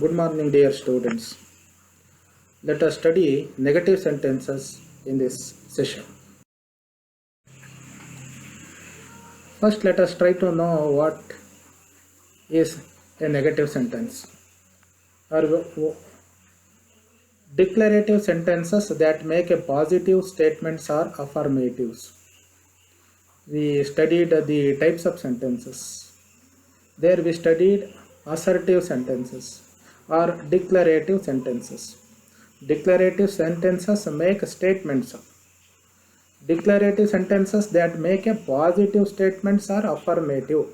Good morning, dear students. Let us study negative sentences in this session. First, let us try to know what is a negative sentence. Or declarative sentences that make a positive statements or affirmatives. We studied the types of sentences. There we studied assertive sentences or declarative sentences. Declarative sentences make statements. Declarative sentences that make a positive statements are affirmative.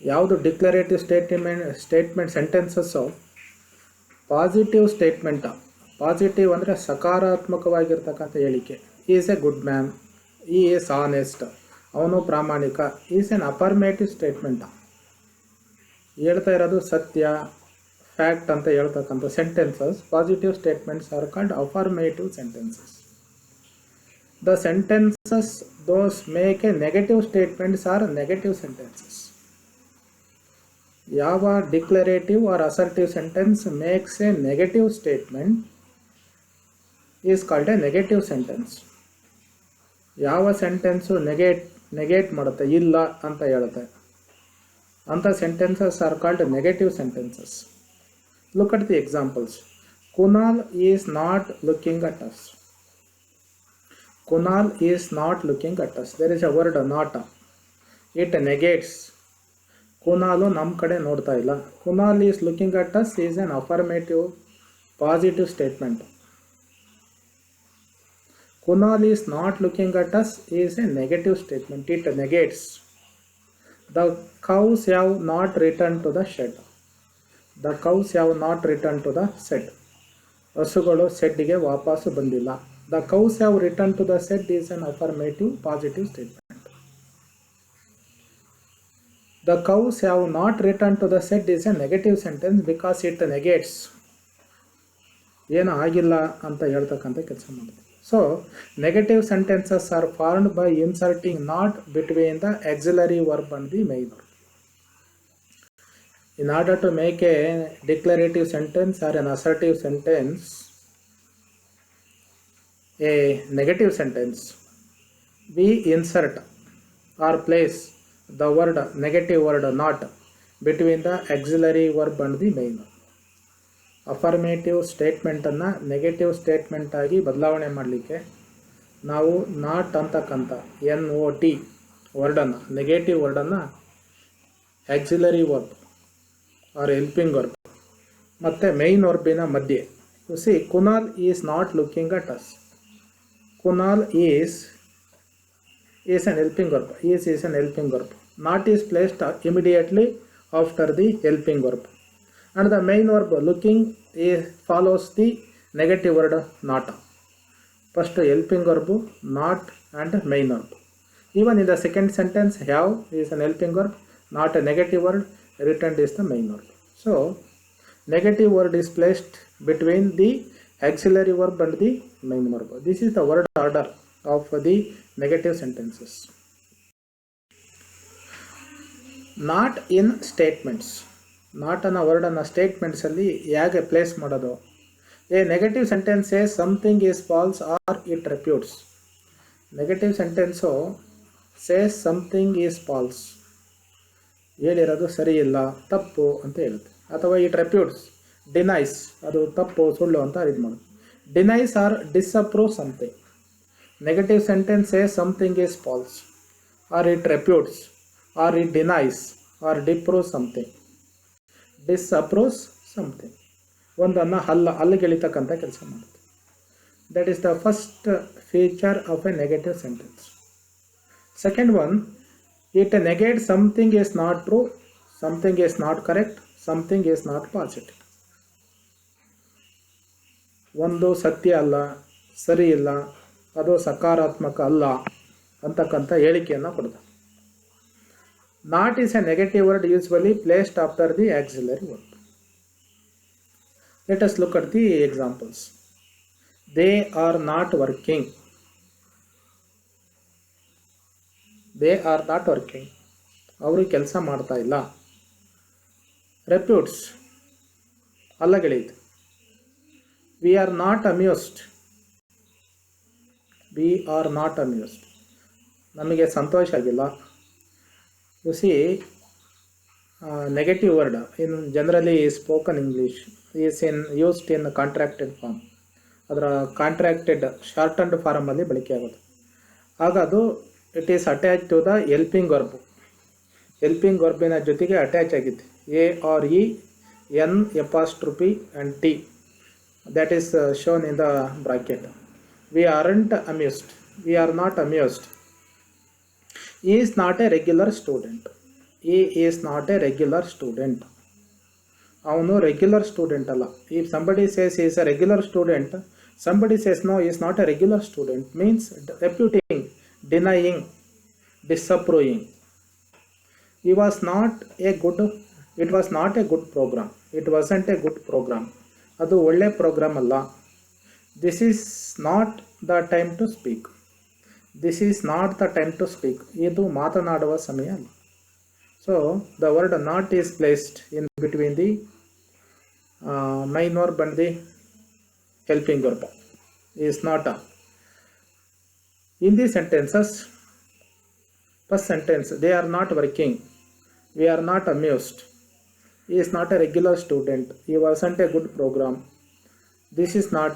ಯಾವುದು declarative statement sentences positive statement. Positive ಅಂದರೆ ಸಕಾರಾತ್ಮಕವಾಗಿರ್ತಕ್ಕಂಥ ಹೇಳಿಕೆ. Is a good man, he is honest, ಅವನು ಪ್ರಾಮಾಣಿಕ. Is an affirmative statement. ಹೇಳ್ತಾ ಇರೋದು ಸತ್ಯ, fact ಅಂತ ಹೇಳ್ತಕ್ಕಂಥ sentences positive statements are called affirmative sentences. The sentences those make a negative statements are negative sentences. ಯಾವ declarative or assertive sentence makes a negative statement is called a negative sentence. ಯಾವ sentence negate ಮಾಡುತ್ತೆ, ಇಲ್ಲ ಅಂತ ಹೇಳುತ್ತೆ, ಅಂಥ sentences are called negative sentences. Look at the examples. Kunal is not looking at us. Kunal is not looking at us. There is a word not. It negates. Kunal nam kade nodta illa. Kunal is looking at us is an affirmative positive statement. Kunal is not looking at us is a negative statement. It negates. The cows have not returned to the shed. The cows have not returned to the shed. ಹಸುಗಳು ಸೆಡ್ಗೆ ವಾಪಸ್ಸು ಬಂದಿಲ್ಲ. The cows have returned to the shed is an affirmative positive statement. The cows have not returned to the shed is a negative sentence because it negates. ಏನು ಆಗಿಲ್ಲ ಅಂತ ಹೇಳ್ತಕ್ಕಂಥ ಕೆಲಸ ಮಾಡುತ್ತೆ. So, negative sentences are formed by inserting not between the auxiliary verb and the main verb. In order to make a declarative sentence or an assertive sentence, a negative sentence, we insert or place the word negative word not between the auxiliary verb and the main verb. Affirmative ಸ್ಟೇಟ್ಮೆಂಟನ್ನು negative statement ಆಗಿ ಬದಲಾವಣೆ ಮಾಡಲಿಕ್ಕೆ ನಾವು not ಅಂತಕ್ಕಂಥ NOT ವರ್ಡನ್ನು, ನೆಗೆಟಿವ್ ವರ್ಡನ್ನು auxiliary verb or helping verb ಮತ್ತು ಮೈನ್ ವರ್ಬಿನ ಮಧ್ಯೆ. You see, Kunal is not looking at us. Kunal is an helping verb. Is an helping verb. Not is placed immediately after the helping verb. And the main verb looking follows the negative word not. First helping verb not and main verb. Even in the second sentence, have is an helping verb, not a negative word, returned is the main verb. So, negative word is placed between the auxiliary verb and the main verb. This is the word order of the negative sentences. Not in statements. Not ಅನ್ನೋ ವರ್ಡನ್ನು ಸ್ಟೇಟ್ಮೆಂಟ್ಸಲ್ಲಿ ಹೇಗೆ place ಮಾಡೋದು? A negative sentence says something is false or it refutes. Negative sentence says something is false, ಹೇಳಿರೋದು ಸರಿ ಇಲ್ಲ, ತಪ್ಪು ಅಂತ ಹೇಳುತ್ತೆ. ಅಥವಾ ಇಟ್ ರೆಪ್ಯೂಟ್ಸ್, ಡಿನೈಸ್, ಅದು ತಪ್ಪು ಸುಳ್ಳು ಅಂತ ಇದು ಮಾಡೋದು. Denies or disapprove something. Negative sentence says something is false or it refutes or it denies or disprove something. Disapproves something, ಒಂದನ್ನು ಹಲ್ಲಿಗೆಳಿತಕ್ಕಂಥ ಕೆಲಸ ಮಾಡುತ್ತೆ. That is the first feature of a negative sentence. Second one, it negates something is not true, something is not correct, something is not positive. ಒಂದು ಸತ್ಯ ಅಲ್ಲ, ಸರಿ ಇಲ್ಲ, ಅದು ಸಕಾರಾತ್ಮಕ ಅಲ್ಲ ಅಂತಕ್ಕಂಥ ಹೇಳಿಕೆಯನ್ನು ಕೊಡುತ್ತೆ. Not is a negative word usually placed after the auxiliary verb. Let us look at the examples. They are not working. They are not working. ಅವರು ಕೆಲಸ ಮಾಡ್ತಾ ಇಲ್ಲ. ರೆಪ್ಯೂಟ್ಸ್ ಅಲ್ಲಗೆಳೆಯಿತು. We are not amused, we are not amused, ನಮಗೆ ಸಂತೋಷ ಆಗಿಲ್ಲ. You see negative word in generally spoken English is used in contracted form. ಅದರ contracted shortened ಫಾರ್ಮಲ್ಲಿ ಬಳಕೆ ಆಗೋದು. ಆಗ ಅದು it is attach to the helping verb. Helping ವರ್ಬಿನ ಜೊತೆಗೆ ಅಟ್ಯಾಚ್ ಆಗಿದೆ. A R E N apostrophe and T, that is shown in the bracket. We aren't amused, we are not amused. He is not a regular student, he is not a regular student. ಅವನು regular student ಅಲ್ಲ. if somebody says he is a regular student, somebody says no, he is not a regular student, means refuting, denying, disapproving. He was not a good, it was not a good program, it wasn't a good program, ಅದು ಒಳ್ಳೆ programme ಅಲ್ಲ. This is not the time to speak, this is not the time to speak, ಇದು ಮಾತನಾಡುವ ಸಮಯ ಅಲ್ಲ. So the word not is placed in between the main verb and the helping verb. Is not in the sentences. First sentence, they are not working, we are not amused, he is not a regular student, he wasn't a good program, this is not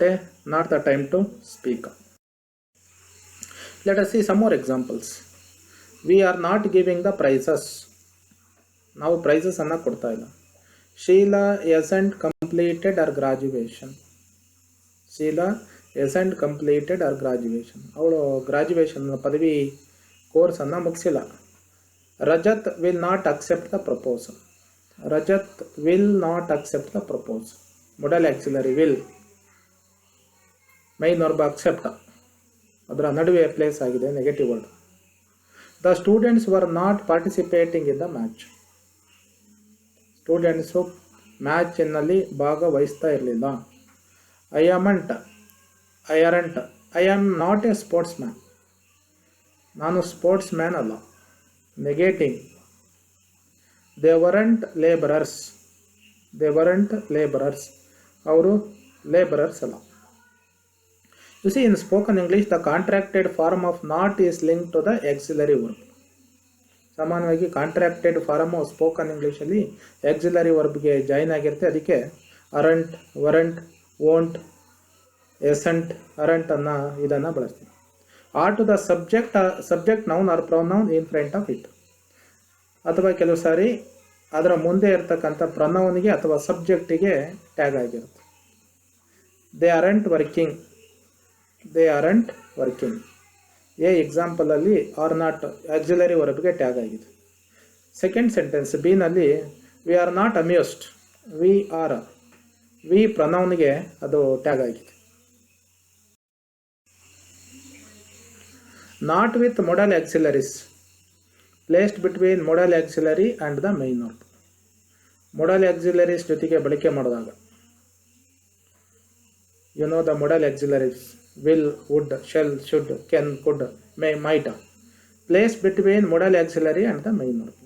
the time to speak. Let us see some more examples. We are not giving the prizes, ನಾವು prizes ಅನ್ನು ಕೊಡ್ತಾ ಇಲ್ಲ. Sheela hasn't completed her graduation, Sheela hasn't completed her graduation, ಅವಳು graduation ಪದವಿ ಕೋರ್ಸನ್ನು ಮುಗಿಸಿಲ್ಲ. Rajat will not accept the proposal, Rajat will not accept the proposal. Modal auxiliary will, main verb accept, ಅದರ ನಡುವೆ ಪ್ಲೇಸ್ ಆಗಿದೆ negative word. The students were not participating in the match, students ಮ್ಯಾಚಿನಲ್ಲಿ ಭಾಗವಹಿಸ್ತಾ ಇರಲಿಲ್ಲ. I amn't, I aren't, I am not a sportsman, ನಾನು sports man ಅಲ್ಲ. Negating. They weren't laborers, they weren't laborers, ಅವರು laborers ಅಲ್ಲ. You see, in spoken English, the contracted form of not is linked to the auxiliary verb. ಸಾಮಾನ್ಯವಾಗಿ contracted form spoken ಇಂಗ್ಲೀಷಲ್ಲಿ auxiliary ವರ್ಬ್ಗೆ join ಆಗಿರುತ್ತೆ. ಅದಕ್ಕೆ ಅರಂಟ್, ವರಂಟ್, won't, ಎಸಂಟ್, ಅರಂಟ್ ಅನ್ನೋ ಇದನ್ನು ಬಳಸ್ತೀವಿ. Are to the subject noun or pronoun in front of it, ಅಥವಾ ಕೆಲವು ಸಾರಿ ಅದರ ಮುಂದೆ ಇರ್ತಕ್ಕಂಥ ಪ್ರೊನೌನ್ಗೆ ಅಥವಾ ಸಬ್ಜೆಕ್ಟಿಗೆ ಟ್ಯಾಗ್ ಆಗಿರುತ್ತೆ. They aren't working, they aren't working. A ಎಕ್ಸಾಂಪಲಲ್ಲಿ ಆರ್ ನಾಟ್ ಆಕ್ಸಿಲರಿ ವರ್ಬ್ಗೆ ಟ್ಯಾಗ್ ಆಗಿದೆ. ಸೆಕೆಂಡ್ ಸೆಂಟೆನ್ಸ್ ಬಿನಲ್ಲಿ we are not amused, we are, we ಪ್ರೊನೌನ್ಗೆ ಅದು ಟ್ಯಾಗ್ ಆಗಿದೆ. Not with modal auxiliaries, placed between modal auxiliary and the main verb. Modal auxiliaries ಜೊತೆಗೆ ಬಳಕೆ ಮಾಡಿದಾಗ, you know the modal auxiliaries will, would, shall, should, can, could, may, might, place between modal auxiliary and the main verb.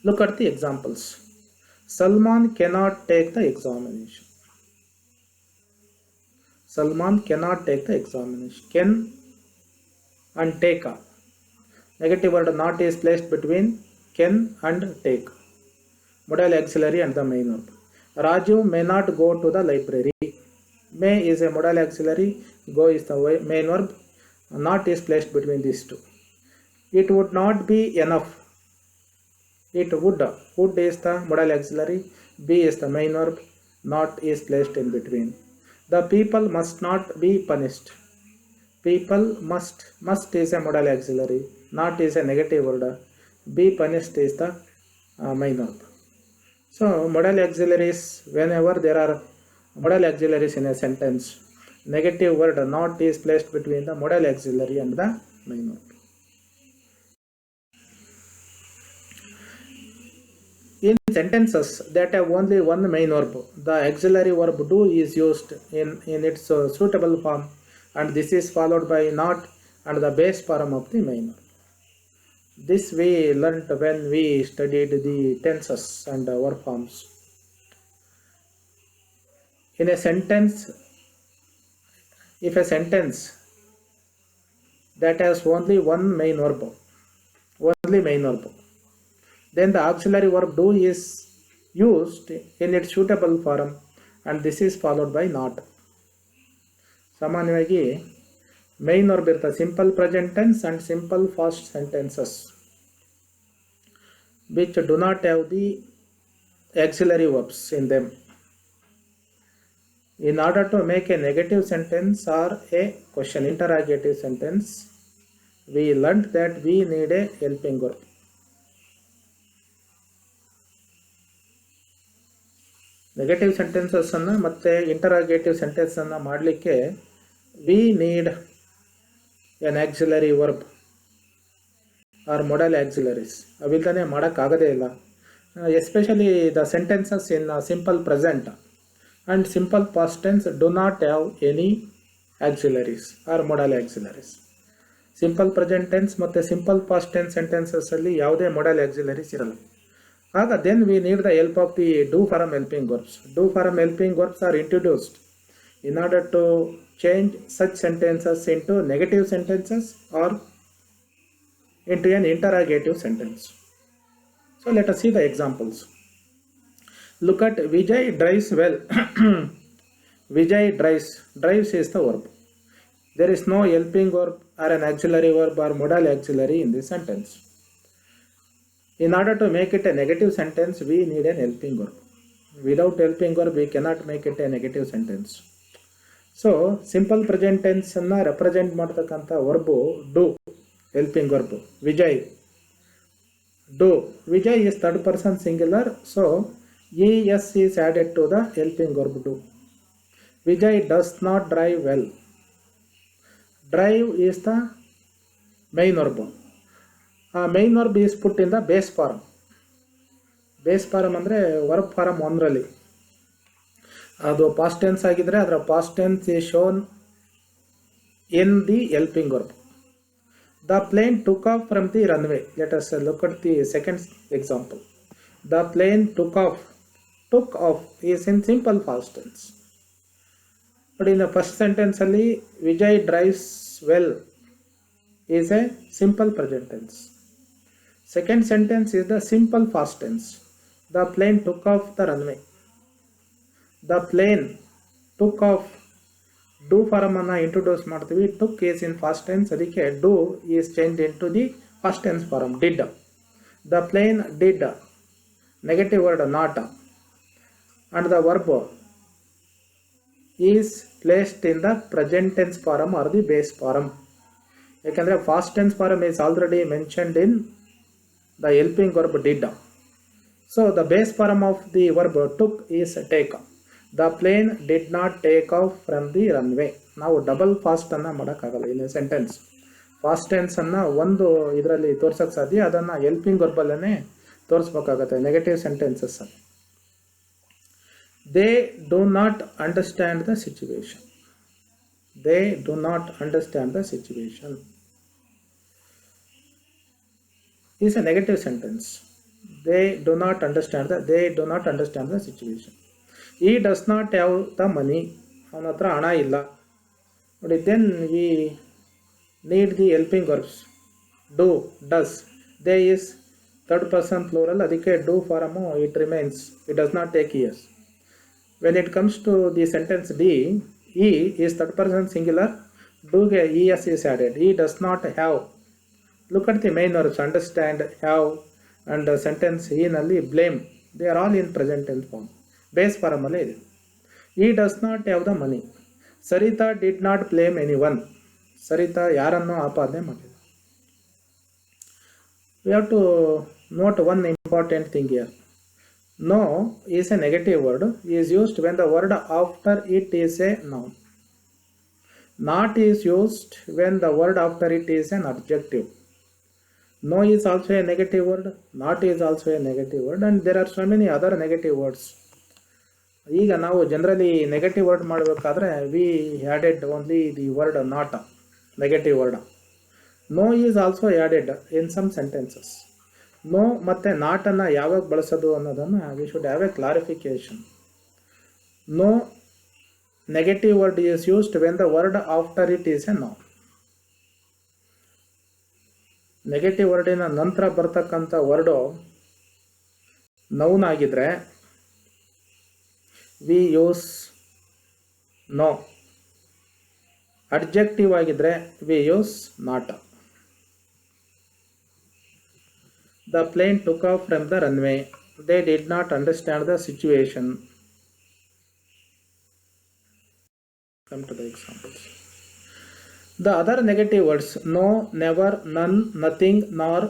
Look at the examples. Salman cannot take the examination, Salman cannot take the examination. Can and take, negative word not is placed between can and take, modal auxiliary and the main verb. Raju may not go to the library, may is a modal auxiliary, go is the main verb, not is placed between these two. It would not be enough, it would is the modal auxiliary, be is the main verb, not is placed in between. The people must not be punished, people must is a modal auxiliary, not is a negative word, be punished is the main verb. So modal auxiliaries, whenever there are modal auxiliaries in a sentence, negative word not is placed between the modal auxiliary and the main verb. In sentences that have only one main verb, the auxiliary verb do is used in its suitable form, and this is followed by not and the base form of the main verb. This we learnt when we studied the tenses and verb forms. In a sentence, if a sentence that has only one main verb, then the auxiliary verb do is used in its suitable form, and this is followed by not. ಸಾಮಾನ್ಯವಾಗಿ main verb ಇರ್ತದೆ, simple present tense and simple fast sentences which do not have the auxiliary verbs in them. In order to make a negative sentence or a question interrogative sentence, we learnt that we need a helping verb. Negative ಸೆಂಟೆನ್ಸಸ್ಸನ್ನು ಮತ್ತು interrogative ಸೆಂಟೆನ್ಸನ್ನು ಮಾಡಲಿಕ್ಕೆ we need an auxiliary verb or modal auxiliaries. ಅವಿಲ್ಲದೆ ಮಾಡೋಕ್ಕಾಗದೇ ಇಲ್ಲ. Especially the sentences in simple present and simple past tense do not have any auxiliaries or modal auxiliaries. Simple present tense ಮತ್ತು simple past tense ಸೆಂಟೆನ್ಸಸ್ಸಲ್ಲಿ ಯಾವುದೇ modal auxiliaries ಇರಲ್ಲ. ಆಗ then we need the help of the do form helping verbs. Do form helping verbs are introduced in order to change such sentences into negative sentences or into an interrogative sentence. So let us see the examples. Look at Vijay drives well. Vijay drives is the verb. There is no helping verb or an auxiliary verb or modal auxiliary in this sentence. In order to make it a negative sentence, we need an helping verb. Without helping verb, we cannot make it a negative sentence. So simple present ಟೆನ್ಸನ್ನು represent ಮಾಡ್ತಕ್ಕಂಥ verb do, helping verb. Vijay do, Vijay is third person singular, so E S is added to the helping verb do. Vijay does not drive well. Drive is the main verb. ಆ main verb is put in the base form. Base form ಅಂದರೆ verb form ಒಂದರಲ್ಲಿ. ಅದು past tense ಆಗಿದ್ದರೆ ಅದರ past tense is shown in the helping verb. The plane took off from the runway. Let us look at the second example. The plane took off is in simple past tense. ನೋಡಿ, in first ಸೆಂಟೆನ್ಸಲ್ಲಿ Vijay drives well is a simple present tense. Second sentence is the simple past tense. The plane took off the runway. The plane took off, do ಫಾರಮನ್ನು introduce ಮಾಡ್ತೀವಿ. Took is in past tense, ಅದಕ್ಕೆ do is change into the past tense farm did. The plane did, negative word not, and the verb is placed in the present tense form or the base form. ಯಾಕೆಂದರೆ past tense form is already mentioned in the helping verb did. So the base form of the verb took is take. The plane did not take off from the runway. ನಾವು double ಫಾಸ್ಟನ್ನು ಮಾಡೋಕ್ಕಾಗಲ್ಲ in a sentence. Past ಟೆನ್ಸನ್ನು ಒಂದು ಇದರಲ್ಲಿ ತೋರ್ಸೋಕ್ಕೆ ಸಾಧ್ಯ, ಅದನ್ನು helping ವರ್ಬಲ್ಲೇ ತೋರಿಸ್ಬೇಕಾಗತ್ತೆ negative ಸೆಂಟೆನ್ಸಸ್ಸಲ್ಲಿ. They do not understand the situation. They do not understand the situation is a negative sentence. They do not understand the situation. He does not have the money. ಅವನ ಹತ್ರ ಹಣ ಇಲ್ಲ. ನೋಡಿ, then we need the helping verbs do, does. They is third person plural, ಅದಕ್ಕೆ do form it remains, it does not take ears. When it comes to the sentence D, he is third person singular, ಡೂಗೆ E S is added. He does not have. Look at the main verbs understand, have and sentence E ನಲ್ಲಿ blame, they are all in present tense form. Base form ಅಲ್ಲೇ ಇದೆ. he does not have the money. Sarita did not blame anyone. Sarita ಯಾರನ್ನೂ ಆಪಾದನೆ ಮಾಡಿಲ್ಲ. we have to note one important thing here. No is a negative word, is used when the word after it is a noun. Not is used when the word after it is an adjective. No is also a negative word, not is also a negative word, and there are so many other negative words. ಈಗ ನಾವು generally negative word ಮಾಡಬೇಕಾದ್ರೆ we added only the word not, negative word. No is also added in some sentences. No ಮತ್ತು ನಾಟನ್ನು ಯಾವಾಗ ಬಳಸೋದು ಅನ್ನೋದನ್ನು we should have a clarification. No negative word is used when the word after it is a noun. Negative ವರ್ಡಿನ ನಂತರ ಬರ್ತಕ್ಕಂಥ word noun ಆಗಿದ್ರೆ we use no. Adjective ಆಗಿದ್ರೆ we use not. The plane took off from the runway. They did not understand the situation. Come to the examples. The other negative words: no, never, none, nothing, nor,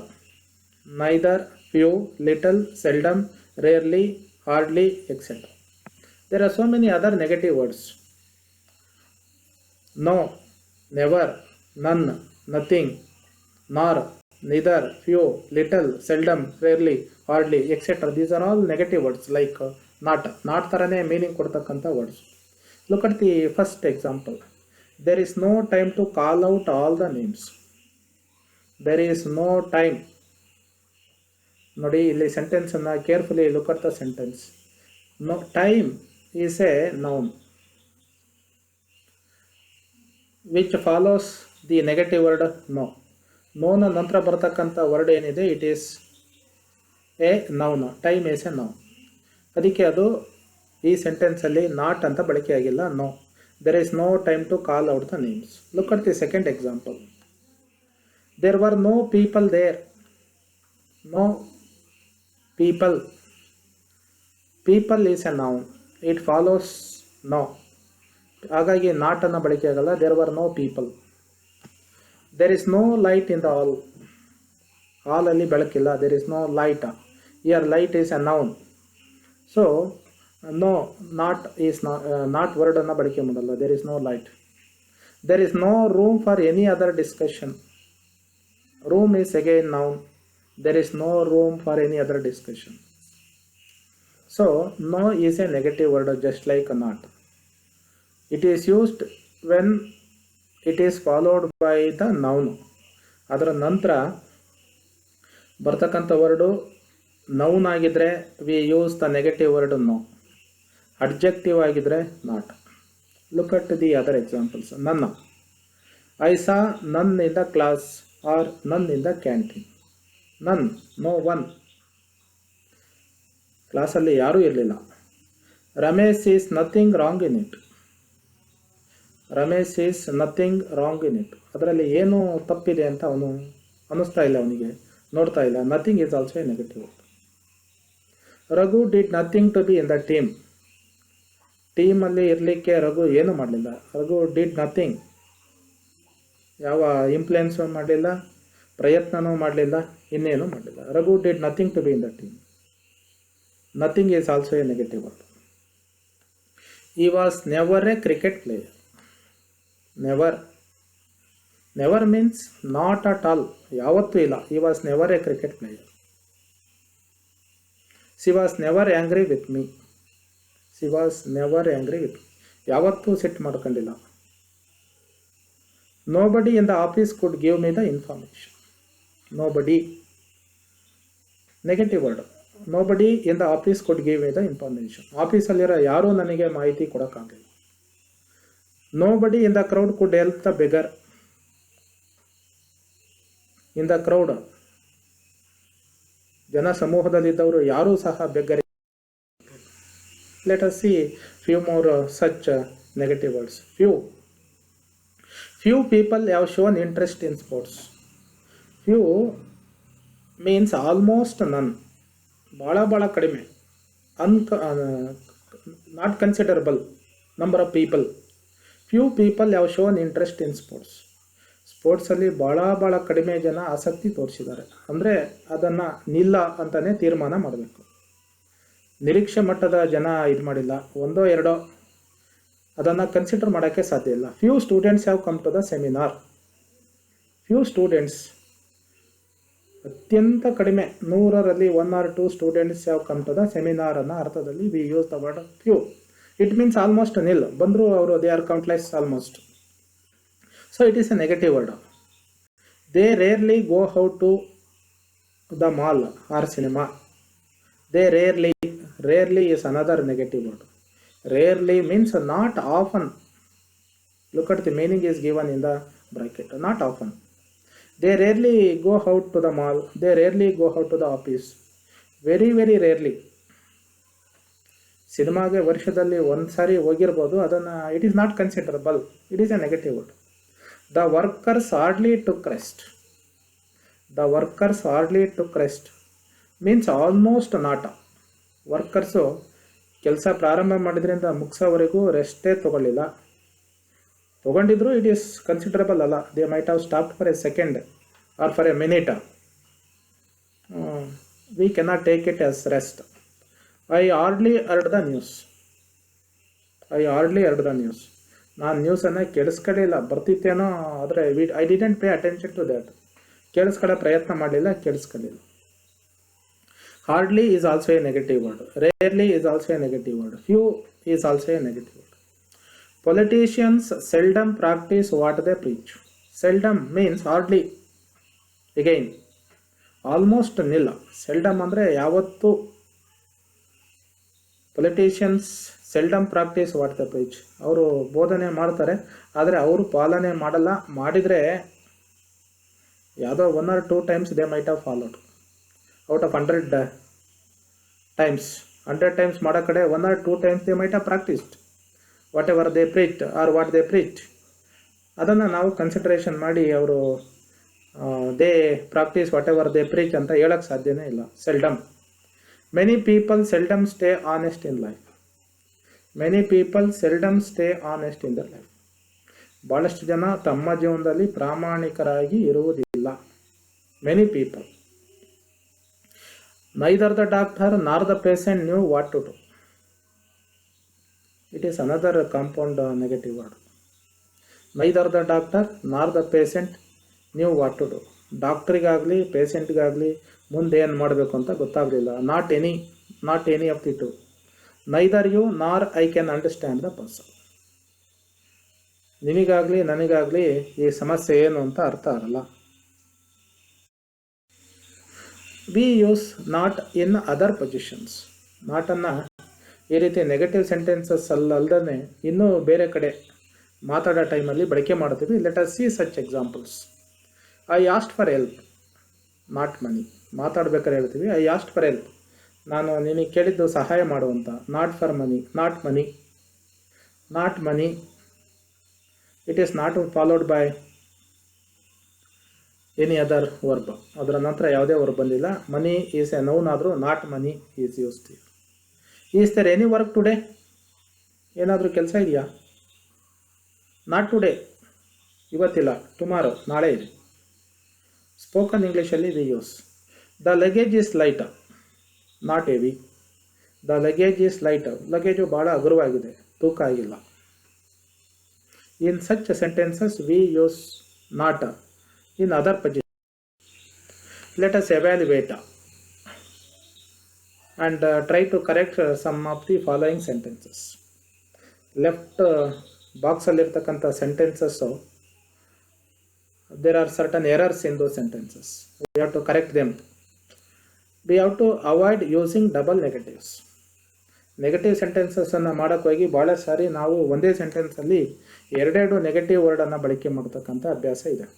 neither, few, little, seldom, rarely, hardly, etc. There are so many other negative words. No, never, none, nothing, nor, neither, few, little, seldom, rarely, hardly, etc. These are all negative words like not. Not tarane meaning ಕೊಡ್ತಕ್ಕಂಥ words. Look at the first example. There is no time to call out all the names. There is no time. ನೋಡಿ ಇಲ್ಲಿ sentence ಅನ್ನ carefully look at the sentence. No time is a noun which follows the negative word no. ನೋನ ನಂತರ ಬರ್ತಕ್ಕಂಥ word ಏನಿದೆ it is a noun. Time is a noun. ಅದಕ್ಕೆ ಅದು ಈ ಸೆಂಟೆನ್ಸಲ್ಲಿ ನಾಟ್ ಅಂತ ಬಳಕೆ ಆಗಿಲ್ಲ, no. There is no time to call out the names. Look at the second example. There were no people there. No people. People is a noun. It follows no. ಹಾಗಾಗಿ not ಅನ್ನು ಬಳಕೆ ಆಗಲ್ಲ. There were no people. There is no light in the hall. Hall ಅಲ್ಲಿ ಬೆಳಕಿಲ್ಲ. There is no light. Here light is a noun. So no, not is not word ಅನ್ನು ಬಳಕೆ ಮಾಡಲ್ಲ. There is no light. There is no room for any other discussion. Room is again noun. There is no room for any other discussion. So no is a negative word just like not. It is used when it is followed by the noun. ಅದರ ನಂತರ ಬರ್ತಕ್ಕಂಥ word noun ಆಗಿದ್ರೆ we use the negative word no. Adjective ಆಗಿದ್ರೆ not. Look at the other examples. ನನ್ನ. I saw none in the class or none in the canteen. None, no one. ಕ್ಲಾಸಲ್ಲಿ ಯಾರೂ ಇರಲಿಲ್ಲ. Ramesh is nothing wrong in it. Ramesh is nothing wrong in it. ಅದರಲ್ಲಿ ಏನು ತಪ್ಪಿದೆ ಅಂತ ಅವನು ಅನ್ನಿಸ್ತಾ ಇಲ್ಲ, ಅವನಿಗೆ ನೋಡ್ತಾ ಇಲ್ಲ. Nothing is also a negative. Raghu did nothing to be in the team. ಟೀಮಲ್ಲಿ ಇರಲಿಕ್ಕೆ ರಘು ಏನೂ ಮಾಡಲಿಲ್ಲ. Raghu did nothing. ಯಾವ ಇಂಪ್ಲುಯೆನ್ಸು ಮಾಡಲಿಲ್ಲ, ಪ್ರಯತ್ನನೂ ಮಾಡಲಿಲ್ಲ, ಇನ್ನೇನು ಮಾಡಲಿಲ್ಲ. Raghu did nothing to be in the team. Nothing is also a negative word. He was never a cricket player. Never. Never means not at all. ಯಾವತ್ತೂ ಇಲ್ಲ. He was never a cricket player. She was never angry with me. She was never angry with me. ಯಾವತ್ತೂ ಸಿಟ್ಟು ಮಾಡ್ಕೊಂಡಿಲ್ಲ. Nobody in the office could give me the information. Nobody. Negative word. Nobody in the office could give me the information. ಆಫೀಸಲ್ಲಿರೋ ಯಾರೂ ನನಗೆ ಮಾಹಿತಿ ಕೊಡೋಕ್ಕಾಗಲಿಲ್ಲ. Nobody in the crowd could help the beggar. In the crowd, ಜನ ಸಮೂಹದಲ್ಲಿದ್ದವರು ಯಾರೂ ಸಹ ಬೆಗ್ಗರಿ. Let us see few more such negative words. Few people have shown interest in sports. Few means almost none. ಭಾಳ ಕಡಿಮೆ. Not considerable number of people. Few people have shown interest in sports. ಸ್ಪೋರ್ಟ್ಸಲ್ಲಿ ಭಾಳ ಕಡಿಮೆ ಜನ ಆಸಕ್ತಿ ತೋರಿಸಿದ್ದಾರೆ. ಅಂದರೆ ಅದನ್ನು ನಿಲ್ಲ ಅಂತಲೇ ತೀರ್ಮಾನ ಮಾಡಬೇಕು. ನಿರೀಕ್ಷೆ ಮಟ್ಟದ ಜನ ಇದು ಮಾಡಿಲ್ಲ, ಒಂದೋ ಎರಡೋ, ಅದನ್ನು ಕನ್ಸಿಡರ್ ಮಾಡೋಕ್ಕೆ ಸಾಧ್ಯ ಇಲ್ಲ. Few students have come to the seminar. Few students, ಅತ್ಯಂತ ಕಡಿಮೆ, 100ರಲ್ಲಿ 1 or 2 students have come to the seminar ಅನ್ನೋ ಅರ್ಥದಲ್ಲಿ we use the word few. It means almost nil. ಬಂದರೂ ಅವರು they are countless almost. So it is a negative word. They rarely go out to the mall or cinema. They rarely, rarely is another negative word. Rarely means not often. Look at the meaning is given in the bracket, not often. They rarely go out to the mall. They rarely go out to the office. Very, very rarely. ಸಿನಿಮಾಗೆ ವರ್ಷದಲ್ಲಿ ಒಂದು ಸಾರಿ ಹೋಗಿರ್ಬೋದು, ಅದನ್ನು it is not considerable, it is a negative word. The workers hardly took rest. The workers hardly took rest means almost not. Workers ಕೆಲಸ ಪ್ರಾರಂಭ ಮಾಡಿದ್ರಿಂದ ಮುಗಿಸೋವರೆಗೂ ರೆಸ್ಟೇ ತೊಗೊಳ್ಳಿಲ್ಲ. ತೊಗೊಂಡಿದ್ರು ಇಟ್ ಈಸ್ ಕನ್ಸಿಡರಬಲ್ ಅಲ್ಲ. They might have stopped for a second or for a minute. We cannot take it as rest. I hardly heard the news. I hardly heard the news. ನಾನು ನ್ಯೂಸನ್ನು ಕೇಳಿಸ್ಕೊಳ್ಳಿಲ್ಲ, ಬರ್ತಿತ್ತೇನೋ, ಆದರೆ I didn't pay attention to that. ಕೇಳಿಸ್ಕೊಳ್ಳೋ ಪ್ರಯತ್ನ ಮಾಡಲಿಲ್ಲ, ಕೇಳಿಸ್ಕೊಳ್ಳಿಲ್ಲ. Hardly is also a negative word. Rarely is also a negative word. Few is also a negative word. Politicians seldom practice what they preach. Seldom means hardly. Again, almost nil. Seldom ಅಂದರೆ ಯಾವತ್ತು. Politicians seldom practice what they preach. ಅವರು ಬೋಧನೆ ಮಾಡ್ತಾರೆ, ಆದರೆ ಅವರು ಪಾಲನೆ ಮಾಡಲ್ಲ. ಮಾಡಿದರೆ ಯಾವುದೋ 1 or 2 times they might have followed. Out of 100 times, 100 times ಮಾಡೋ ಕಡೆ 1 or 2 times they might have practiced whatever they preached or what they preach. ಅದನ್ನು ನಾವು ಕನ್ಸಿಡ್ರೇಷನ್ ಮಾಡಿ ಅವರು they practice whatever they preach ಅಂತ ಹೇಳೋಕ್ಕೆ ಸಾಧ್ಯನೇ ಇಲ್ಲ. Seldom. Many people seldom stay honest in life. Many people seldom stay honest in the life. ಭಾಳಷ್ಟು ಜನ ತಮ್ಮ ಜೀವನದಲ್ಲಿ ಪ್ರಾಮಾಣಿಕರಾಗಿ ಇರುವುದಿಲ್ಲ. Many people. Neither the doctor nor the patient knew what to do. It is another compound negative word. Neither the doctor nor the patient knew what to do. ಡಾಕ್ಟ್ರಿಗಾಗಲಿ ಪೇಷೆಂಟ್ಗಾಗಲಿ ಮುಂದೆ ಏನು ಮಾಡಬೇಕು ಅಂತ ಗೊತ್ತಾಗಲಿಲ್ಲ. Not any of the two. Neither you nor I can understand the person. ನಿನಗಾಗಲಿ ನನಗಾಗಲಿ ಈ ಸಮಸ್ಯೆ ಏನು ಅಂತ ಅರ್ಥ ಆಗಲ್ಲ. We use not in other positions. ನಾಟನ್ನು ಈ ರೀತಿ ನೆಗೆಟಿವ್ ಸೆಂಟೆನ್ಸಸ್ ಅಲ್ಲದೇ ಇನ್ನೂ ಬೇರೆ ಕಡೆ ಮಾತಾಡೋ ಟೈಮಲ್ಲಿ ಬಳಕೆ ಮಾಡ್ತೀವಿ. Let us see such examples. I asked for help, not money. ಮಾತಾಡ್ಬೇಕಾದ್ರೆ ಹೇಳ್ತೀವಿ ಐ ಆಸ್ಟ್ ಫಾರ್ ಹೆಲ್ಪ್, ನಾನು ನಿನಗೆ ಕೇಳಿದ್ದು ಸಹಾಯ ಮಾಡುವಂತ. Not for money, not money, not money. It is not followed by any other verb. ಅದರ ನಂತರ ಯಾವುದೇ ವರ್ಬ್ ಬಂದಿಲ್ಲ. ಮನಿ ಈಸ್ ಎ ನೌನ್ ಆದರೂ not money is used. Is there any work today? ಏನಾದರೂ ಕೆಲಸ ಇದೆಯಾ? ನಾಟ್ ಟುಡೇ, ಇವತ್ತಿಲ್ಲ. Tomorrow, ನಾಳೆ ಇದೆ. ಸ್ಪೋಕನ್ ಇಂಗ್ಲೀಷಲ್ಲಿ V use the luggage is light, not heavy. The luggage is light. Luggage ಭಾಳ ಹಗುರವಾಗಿದೆ, ತೂಕ ಆಗಿಲ್ಲ. In such sentences V use not in other position. Let us ಎವ್ಯಾಲ್ಯುವೇಟ್ and try to correct some of the following sentences. Left box alirtakanta sentences, there are certain errors in those sentences. We have to correct them. We have to avoid using double negatives. Negative ಸೆಂಟೆನ್ಸಸ್ಸನ್ನು ಮಾಡೋಕ್ಕೆ ಹೋಗಿ ಭಾಳ ಸಾರಿ ನಾವು ಒಂದೇ ಸೆಂಟೆನ್ಸಲ್ಲಿ ಎರಡೆರಡು negative ವರ್ಡನ್ನು ಬಳಕೆ ಮಾಡ್ತಕ್ಕಂಥ ಅಭ್ಯಾಸ ಇದೆ.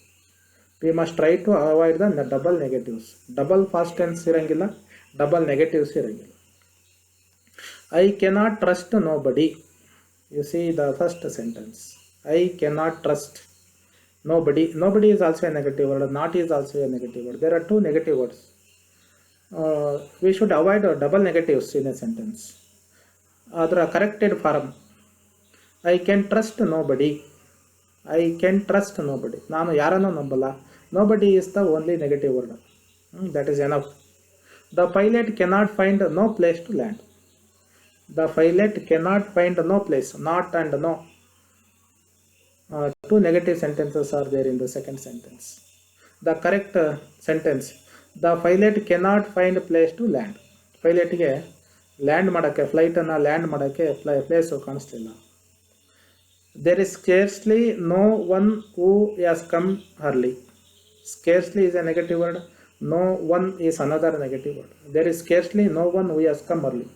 We must try to avoid the double negatives. Double past tense ಇರೋಂಗಿಲ್ಲ, ಡಬಲ್ ನೆಗೆಟಿವ್ಸ್ ಇರೋಂಗಿಲ್ಲ. I cannot trust nobody. You see the first sentence. I cannot trust nobody. Nobody is also a negative word. Not is also a negative word. There are two negative words. We should avoid double negatives in a sentence. ಅದರ corrected form I can trust nobody. I can trust no ಬಡಿ. ನಾನು ಯಾರನ್ನೂ ನಂಬಲ್ಲ. No ಬಡಿ is the only negative word. That is enough. The pilot cannot find no place to land. The pilot cannot find no place. Not and no. Two negative sentences are there in the second sentence. The correct sentence. The pilot cannot find place to land. Pilot ಗೆ land ಮಾಡೋಕ್ಕೆ, ಫ್ಲೈಟನ್ನು land ಮಾಡೋಕ್ಕೆ place ಕಾಣಿಸ್ತಿಲ್ಲ. There is scarcely no one who has come early. Scarcely is a negative word. No one is another negative word. There is scarcely no one who has come early.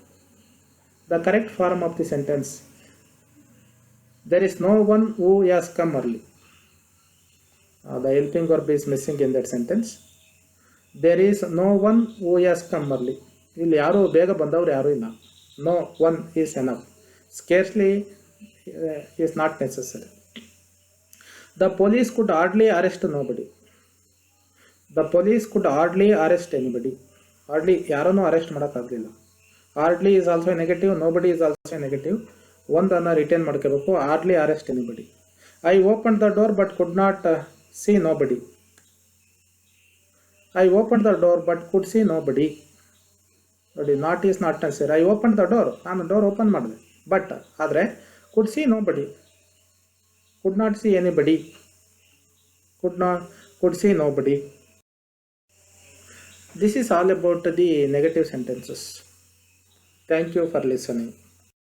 The correct form of the sentence: there is no one who has come early. The helping verb is missing in that sentence. There is no one who has come early. ಇಲ್ಲಿ ಯಾರು ಬೇಗ ಬಂದವರು ಯಾರೂ ಇಲ್ಲ. No one is enough. Scarcely is not necessary. The police could hardly arrest nobody. The police could hardly arrest anybody. Hardly ಯಾರನ್ನೂ arrest ಮಾಡೋಕ್ಕಾಗಲಿಲ್ಲ. Hardly is also a negative. Nobody is also a negative. ಒಂದನ್ನು retain ಮಾಡ್ಕೋಬೇಕು. Hardly arrest anybody. I opened the door but could not see nobody. I opened the door but could see nobody. ನೋಡಿ, not is not necessary. I open the door, ನಾನು door open ಮಾಡಿದೆ, but ಆದರೆ could see nobody, could not see anybody, could see nobody. This is all about the negative sentences. Thank you for listening.